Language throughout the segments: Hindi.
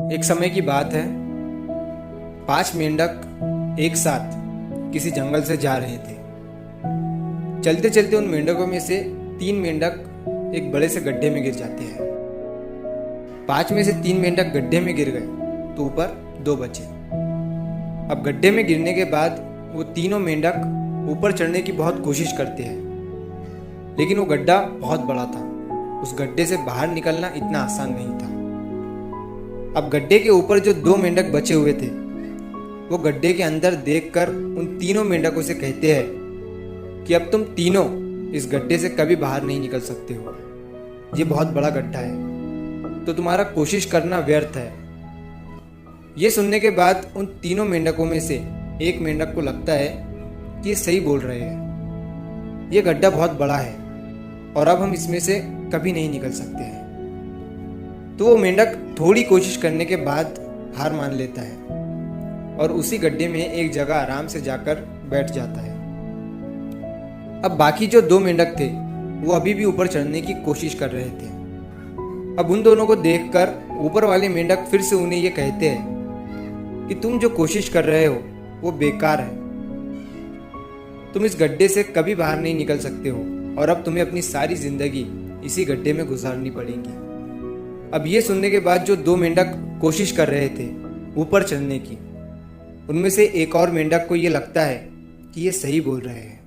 एक समय की बात है। 5 मेंढक एक साथ किसी जंगल से जा रहे थे। चलते चलते उन मेंढकों में से 3 मेंढक एक बड़े से गड्ढे में गिर जाते हैं। 5 में से 3 मेंढक गड्ढे में गिर गए तो ऊपर 2 बचे। अब गड्ढे में गिरने के बाद वो तीनों मेंढक ऊपर चढ़ने की बहुत कोशिश करते हैं, लेकिन वो गड्ढा बहुत बड़ा था। उस गड्ढे से बाहर निकलना इतना आसान नहीं था। अब गड्ढे के ऊपर जो 2 मेंढक बचे हुए थे, वो गड्ढे के अंदर देखकर उन तीनों मेंढकों से कहते हैं कि अब तुम तीनों इस गड्ढे से कभी बाहर नहीं निकल सकते हो। ये बहुत बड़ा गड्ढा है, तो तुम्हारा कोशिश करना व्यर्थ है। ये सुनने के बाद उन तीनों मेंढकों में से एक मेंढक को लगता है कि ये सही बोल रहे हैं। ये गड्ढा बहुत बड़ा है और अब हम इसमें से कभी नहीं निकल सकते हैं। तो वो मेंढक थोड़ी कोशिश करने के बाद हार मान लेता है और उसी गड्ढे में एक जगह आराम से जाकर बैठ जाता है। अब बाकी जो 2 मेंढक थे वो अभी भी ऊपर चढ़ने की कोशिश कर रहे थे। अब उन दोनों को देखकर ऊपर वाले मेंढक फिर से उन्हें ये कहते हैं कि तुम जो कोशिश कर रहे हो वो बेकार है। तुम इस गड्ढे से कभी बाहर नहीं निकल सकते हो और अब तुम्हें अपनी सारी जिंदगी इसी गड्ढे में गुजारनी पड़ेगी। अब ये सुनने के बाद जो 2 मेंढक कोशिश कर रहे थे ऊपर चढ़ने की, उनमें से एक और मेंढक को ये लगता है कि ये सही बोल रहे हैं।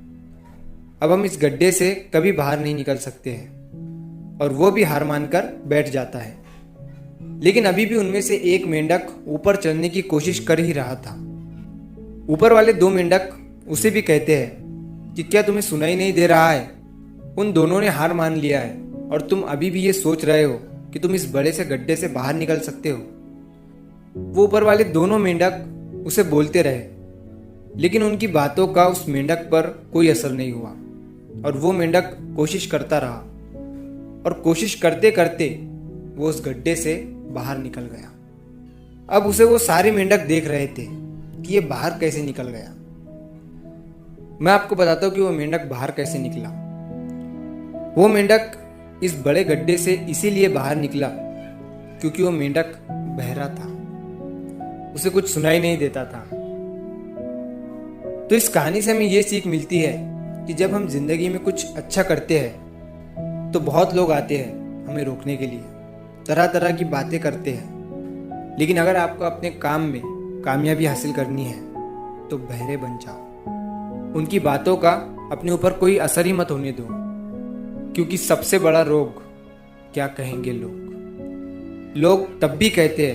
अब हम इस गड्ढे से कभी बाहर नहीं निकल सकते हैं और वो भी हार मानकर बैठ जाता है। लेकिन अभी भी उनमें से एक मेंढक ऊपर चढ़ने की कोशिश कर ही रहा था। ऊपर वाले 2 मेंढक उसे भी कहते हैं कि क्या तुम्हें सुनाई नहीं दे रहा है? उन दोनों ने हार मान लिया है और तुम अभी भी ये सोच रहे हो कि तुम इस बड़े से गड्ढे से बाहर निकल सकते हो। वो ऊपर वाले दोनों मेंढक उसे बोलते रहे, लेकिन उनकी बातों का उस मेंढक पर कोई असर नहीं हुआ और वो मेंढक कोशिश करता रहा और कोशिश करते करते वो उस गड्ढे से बाहर निकल गया। अब उसे वो सारे मेंढक देख रहे थे कि ये बाहर कैसे निकल गया। मैं आपको बताता हूँ कि वो मेंढक बाहर कैसे निकला। वो मेंढक इस बड़े गड्ढे से इसीलिए बाहर निकला क्योंकि वो मेंढक बहरा था, उसे कुछ सुनाई नहीं देता था। तो इस कहानी से हमें ये सीख मिलती है कि जब हम जिंदगी में कुछ अच्छा करते हैं तो बहुत लोग आते हैं हमें रोकने के लिए, तरह तरह की बातें करते हैं। लेकिन अगर आपको अपने काम में कामयाबी हासिल करनी है तो बहरे बन जाओ। उनकी बातों का अपने ऊपर कोई असर ही मत होने दो, क्योंकि सबसे बड़ा रोग क्या कहेंगे लोग। लोग तब भी कहते हैं